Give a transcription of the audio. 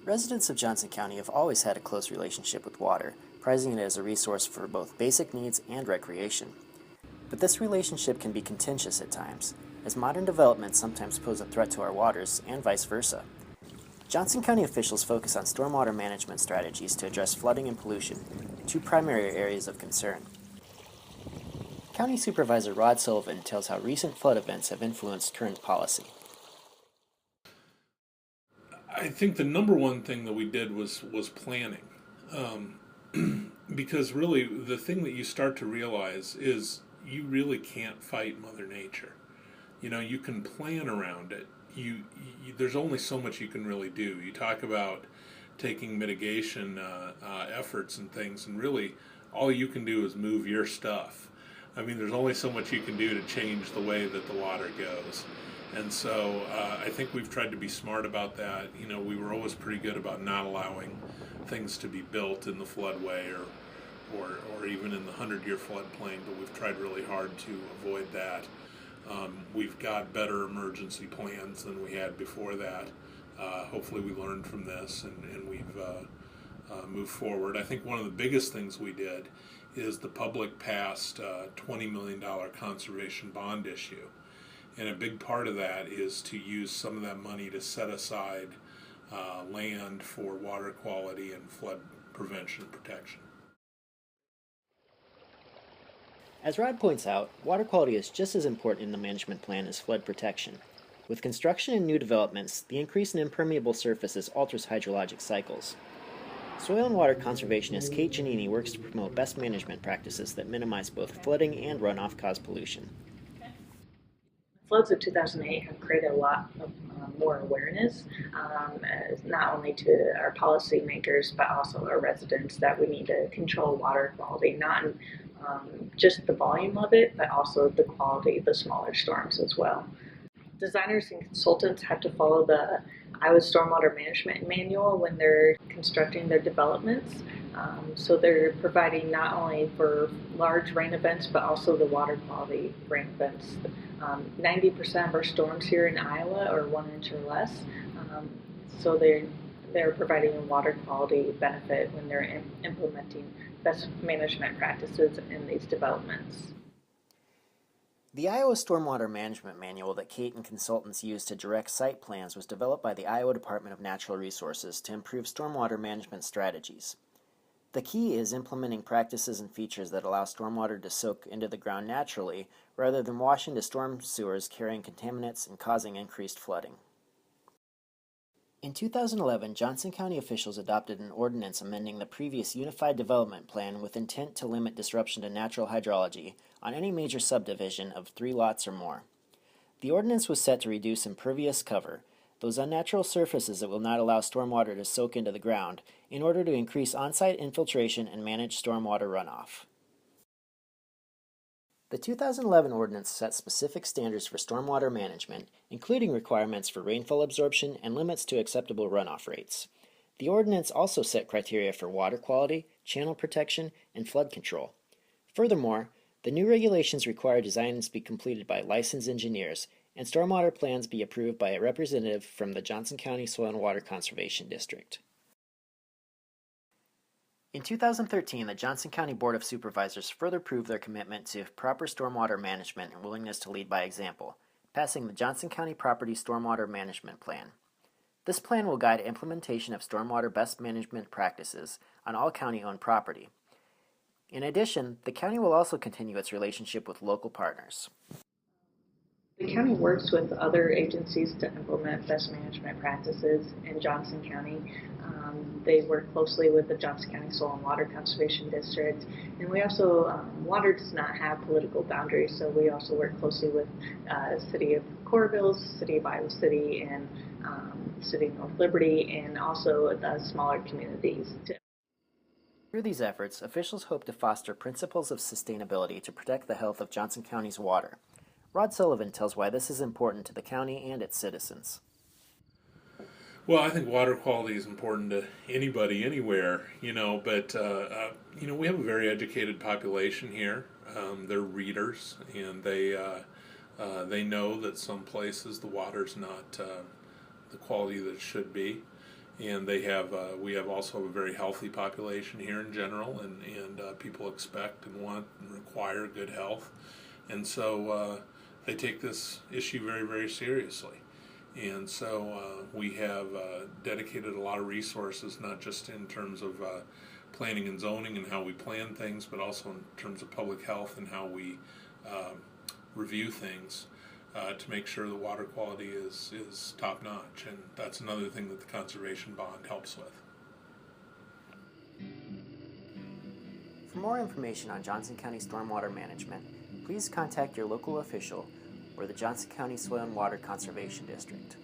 Residents of Johnson County have always had a close relationship with water, prizing it as a resource for both basic needs and recreation. But this relationship can be contentious at times, as modern developments sometimes pose a threat to our waters and vice versa. Johnson County officials focus on stormwater management strategies to address flooding and pollution, two primary areas of concern. County Supervisor Rod Sullivan tells how recent flood events have influenced current policy. I think the number one thing that we did was planning, because really the thing that you start to realize is you really can't fight Mother Nature. You know, you can plan around it. There's only so much you can really do. You talk about taking mitigation efforts and things, and really all you can do is move your stuff. I mean, there's only so much you can do to change the way that the water goes. And so I think we've tried to be smart about that. You know, we were always pretty good about not allowing things to be built in the floodway or even in the 100-year floodplain, but we've tried really hard to avoid that. We've got better emergency plans than we had before that. Hopefully we learned from this and we've moved forward. I think one of the biggest things we did is the public passed a $20 million conservation bond issue. And a big part of that is to use some of that money to set aside land for water quality and flood prevention and protection. As Rod points out, water quality is just as important in the management plan as flood protection. With construction and new developments, the increase in impermeable surfaces alters hydrologic cycles. Soil and water conservationist Kate Giannini works to promote best management practices that minimize both flooding and runoff-caused pollution. Floods of 2008 have created a lot of more awareness, not only to our policymakers, but also our residents, that we need to control water quality, not in just the volume of it, but also the quality of the smaller storms as well. Designers and consultants have to follow the Iowa Stormwater Management Manual when they're constructing their developments. So they're providing not only for large rain events, but also the water quality rain events. 90% of our storms here in Iowa are 1 inch or less. So they're providing a water quality benefit when they're implementing best management practices in these developments. The Iowa Stormwater Management Manual that Kate and consultants use to direct site plans was developed by the Iowa Department of Natural Resources to improve stormwater management strategies. The key is implementing practices and features that allow stormwater to soak into the ground naturally rather than wash into storm sewers carrying contaminants and causing increased flooding. In 2011, Johnson County officials adopted an ordinance amending the previous Unified Development Plan with intent to limit disruption to natural hydrology on any major subdivision of 3 lots or more. The ordinance was set to reduce impervious cover, those unnatural surfaces that will not allow stormwater to soak into the ground, in order to increase on-site infiltration and manage stormwater runoff. The 2011 ordinance set specific standards for stormwater management, including requirements for rainfall absorption and limits to acceptable runoff rates. The ordinance also set criteria for water quality, channel protection, and flood control. Furthermore, the new regulations require designs be completed by licensed engineers, and stormwater plans be approved by a representative from the Johnson County Soil and Water Conservation District. In 2013, the Johnson County Board of Supervisors further proved their commitment to proper stormwater management and willingness to lead by example, passing the Johnson County Property Stormwater Management Plan. This plan will guide implementation of stormwater best management practices on all county-owned property. In addition, the county will also continue its relationship with local partners. The county works with other agencies to implement best management practices in Johnson County. They work closely with the Johnson County Soil and Water Conservation District, and we also, water does not have political boundaries, so we also work closely with City of Coralville, City of Iowa City, and City of North Liberty, and also the smaller communities. Through these efforts, officials hope to foster principles of sustainability to protect the health of Johnson County's water. Rod Sullivan tells why this is important to the county and its citizens. Well, I think water quality is important to anybody, anywhere, but, we have a very educated population here. They're readers, and they know that some places the water's not the quality that it should be. And we have also a very healthy population here in general, and people expect and want and require good health. And so they take this issue very, very seriously. And so we have dedicated a lot of resources, not just in terms of planning and zoning and how we plan things, but also in terms of public health and how we review things to make sure the water quality is top notch. And that's another thing that the conservation bond helps with. For more information on Johnson County stormwater management, please contact your local official or the Johnson County Soil and Water Conservation District.